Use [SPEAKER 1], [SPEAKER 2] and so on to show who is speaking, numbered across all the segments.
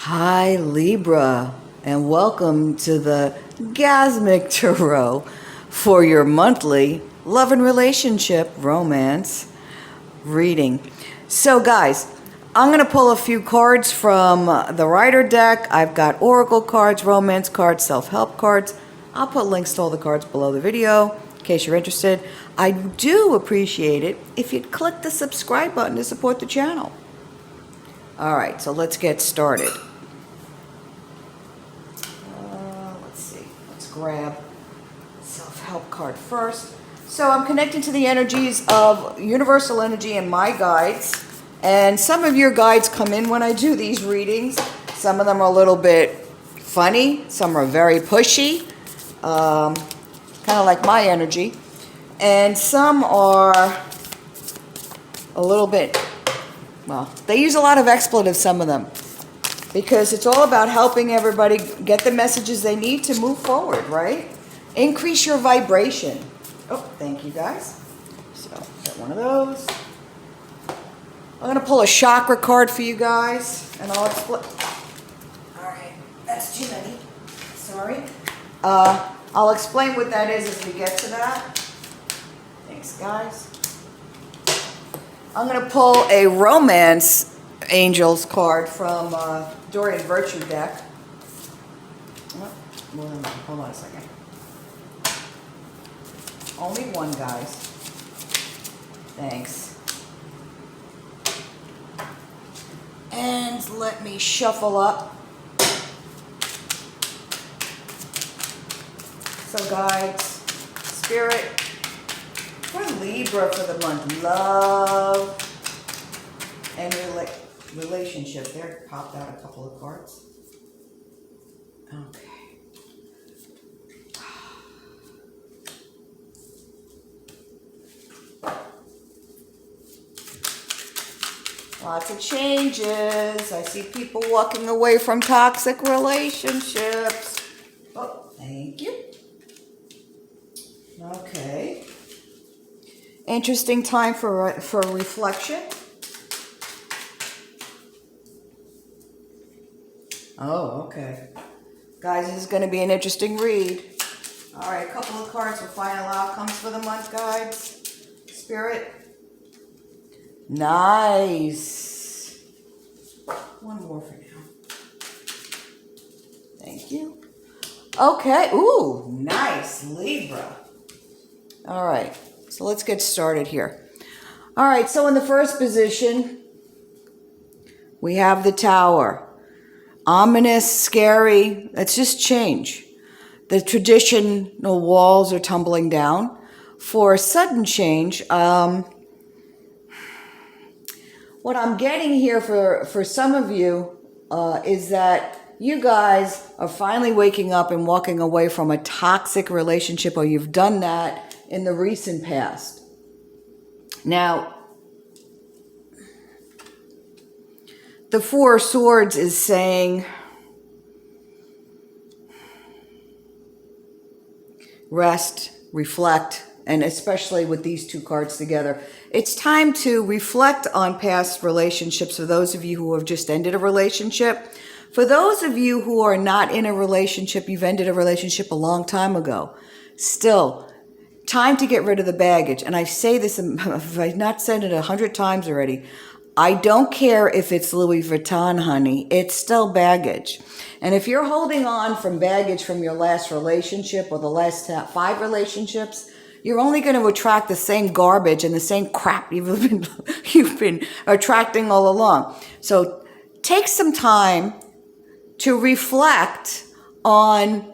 [SPEAKER 1] Hi Libra, and welcome to the Gasmic Tarot for your monthly love and relationship romance reading. So guys, I'm going to pull a few cards from the Rider deck. I've got oracle cards, romance cards, self-help cards. I'll put links to all the cards below the video in case you're interested. I do appreciate it if you'd click the subscribe button to support the channel. All right, so let's get started. Let's grab self-help card first. So I'm connecting to the energies of universal energy and my guides. And some of your guides come in when I do these readings. Some of them are a little bit funny. Some are very pushy. Kind of like my energy. And some are a little bit, well, they use a lot of expletives, some of them. Because it's all about helping everybody get the messages they need to move forward, right? Increase your vibration. Oh, thank you guys. So, got one of those. I'm going to pull a chakra card for you guys, and I'll explain. All right, that's too many. Sorry. I'll explain what that is as we get to that. Thanks, guys. I'm going to pull a romance angels card from Dorian Virtue deck. Hold on a second. Only one, guys. Thanks. And let me shuffle up. So guides, spirit, for Libra for the month, love and relationship. There popped out a couple of cards. Okay. Lots of changes. I see people walking away from toxic relationships. Oh, thank you. Okay. Interesting time for reflection. Oh, okay. Guys, this is going to be an interesting read. All right, a couple of cards for final outcomes for the month, guides. Spirit. Nice. One more for now. Thank you. Okay. Ooh, nice, Libra. All right, so let's get started here. All right, so in the first position, we have the Tower. Ominous, scary, that's just change. The traditional walls are tumbling down. For sudden change, what I'm getting here for some of you is that you guys are finally waking up and walking away from a toxic relationship, or you've done that in the recent past. Now, the Four of Swords is saying rest, reflect, and especially with these two cards together, it's time to reflect on past relationships. For those of you who have just ended a relationship, for those of you who are not in a relationship, you've ended a relationship a long time ago. Still, time to get rid of the baggage. And I say this, I've not said it 100 times already. I don't care if it's Louis Vuitton, honey. It's still baggage. And if you're holding on from baggage from your last relationship or the last 5 relationships, you're only going to attract the same garbage and the same crap you've been attracting all along. So take some time to reflect on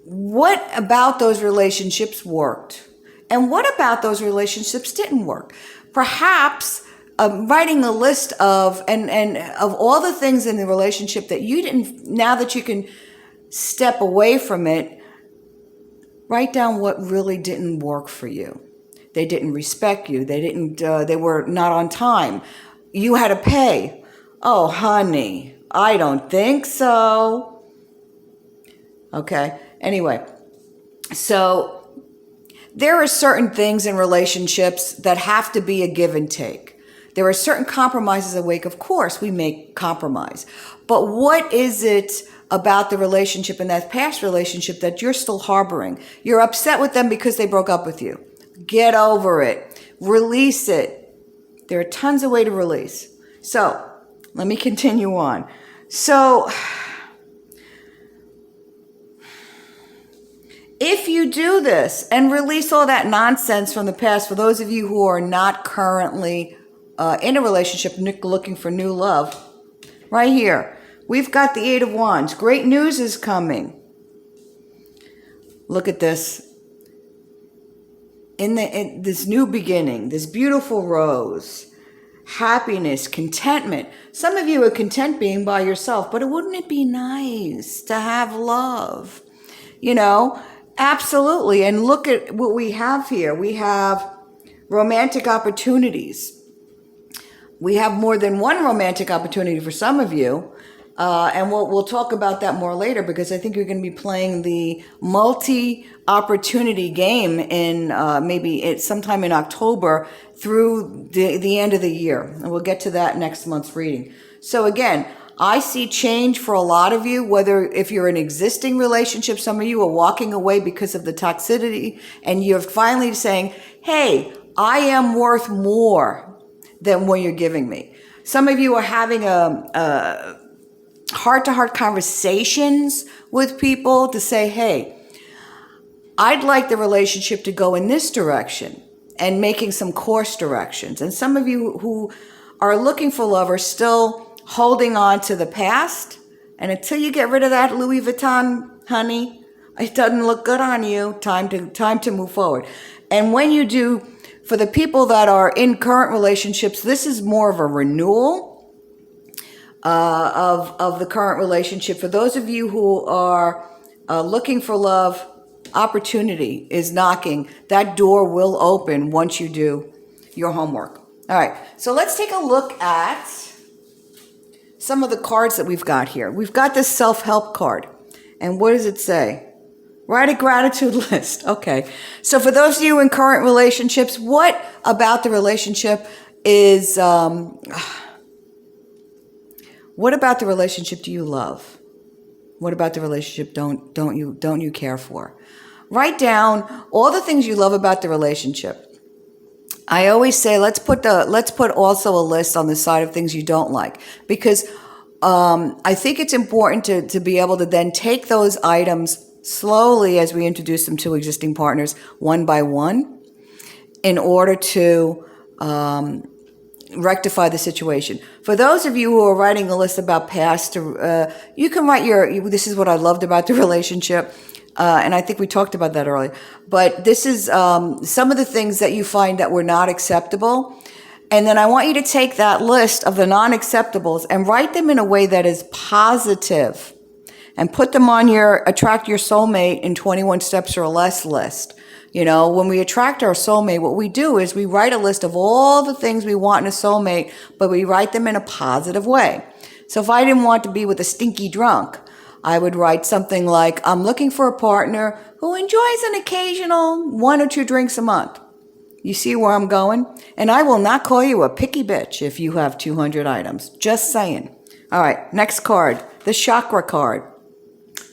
[SPEAKER 1] what about those relationships worked and what about those relationships didn't work. Perhaps writing a list of and of all the things in the relationship that you didn't, now that you can step away from it, write down what really didn't work for you. They didn't respect you. They were not on time. You had to pay. Oh, honey, I don't think so. Okay. Anyway, so there are certain things in relationships that have to be a give and take. There are certain compromises awake. Of course, we make compromise. But what is it about the relationship and that past relationship that you're still harboring? You're upset with them because they broke up with you. Get over it. Release it. There are tons of ways to release. So, let me continue on. So, if you do this and release all that nonsense from the past, for those of you who are not currently in a relationship looking for new love, right here, we've got the Eight of Wands. Great news is coming. Look at this. In this new beginning, this beautiful rose, happiness, contentment. Some of you are content being by yourself, but wouldn't it be nice to have love? You know, absolutely. And look at what we have here. We have romantic opportunities. We have more than one romantic opportunity for some of you. And we'll talk about that more later, because I think you're going to be playing the multi-opportunity game in maybe sometime in October through the end of the year. And we'll get to that next month's reading. So again, I see change for a lot of you, whether if you're in existing relationship, some of you are walking away because of the toxicity, and you're finally saying, hey, I am worth more than what you're giving me. Some of you are having a heart-to-heart conversations with people to say, hey, I'd like the relationship to go in this direction, and making some course directions. And some of you who are looking for love are still holding on to the past. And until you get rid of that Louis Vuitton, honey, it doesn't look good on you. Time to move forward. And when you do, for the people that are in current relationships, this is more of a renewal of the current relationship. For those of you who are looking for love, opportunity is knocking. That door will open once you do your homework. All right, so let's take a look at some of the cards that we've got here. We've got this self-help card. And what does it say? Write a gratitude list. Okay, so for those of you in current relationships, what about the relationship is... what about the relationship do you love? What about the relationship don't you care for? Write down all the things you love about the relationship. I always say let's put also a list on the side of things you don't like, because I think it's important to be able to then take those items slowly as we introduce them to existing partners one by one, in order to rectify the situation. For those of you who are writing a list about past, you can write this is what I loved about the relationship. And I think we talked about that earlier. But this is some of the things that you find that were not acceptable. And then I want you to take that list of the non-acceptables and write them in a way that is positive. And put them on your Attract Your Soulmate in 21 Steps or Less list. You know, when we attract our soulmate, what we do is we write a list of all the things we want in a soulmate, but we write them in a positive way. So if I didn't want to be with a stinky drunk, I would write something like, I'm looking for a partner who enjoys an occasional 1 or 2 drinks a month. You see where I'm going? And I will not call you a picky bitch if you have 200 items. Just saying. All right, next card, the chakra card.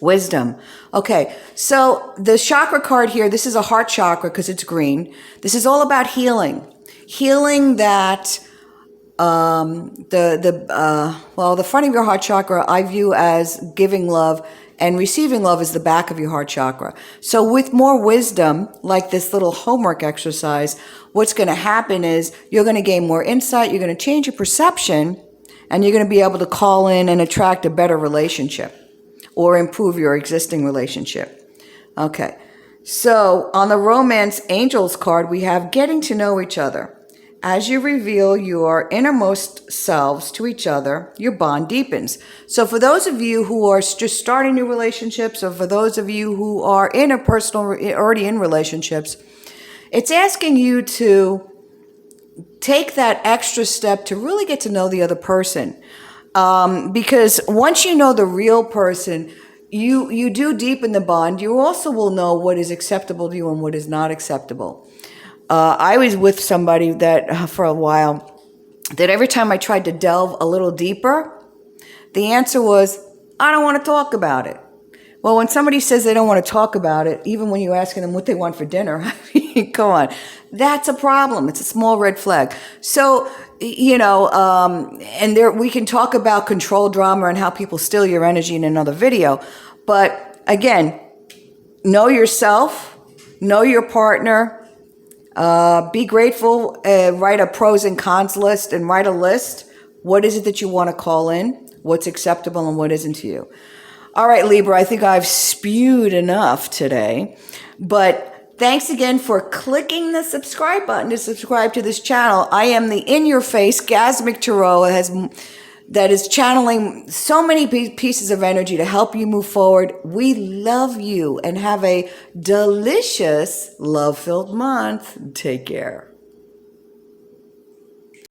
[SPEAKER 1] Wisdom. Okay, so the chakra card here, this is a heart chakra because it's green. This is all about healing. Healing that the front of your heart chakra I view as giving love, and receiving love is the back of your heart chakra. So with more wisdom, like this little homework exercise, what's going to happen is you're going to gain more insight, you're going to change your perception, and you're going to be able to call in and attract a better relationship or improve your existing relationship. Okay, so on the Romance Angels card, we have getting to know each other. As you reveal your innermost selves to each other, your bond deepens. So for those of you who are just starting new relationships, or for those of you who are already in relationships, it's asking you to take that extra step to really get to know the other person. Because once you know the real person, you do deepen the bond. You also will know what is acceptable to you and what is not acceptable. I was with somebody that for a while, that every time I tried to delve a little deeper, the answer was, I don't want to talk about it. Well, when somebody says they don't want to talk about it, even when you're asking them what they want for dinner, I mean, come on, that's a problem. It's a small red flag. So, and there we can talk about control drama and how people steal your energy in another video. But again, know yourself, know your partner, be grateful, write a pros and cons list and write a list. What is it that you want to call in? What's acceptable and what isn't to you? All right, Libra, I think I've spewed enough today, but thanks again for clicking the subscribe button to subscribe to this channel. I am the in-your-face Gasmic Tarot that is channeling so many pieces of energy to help you move forward. We love you and have a delicious love-filled month. Take care.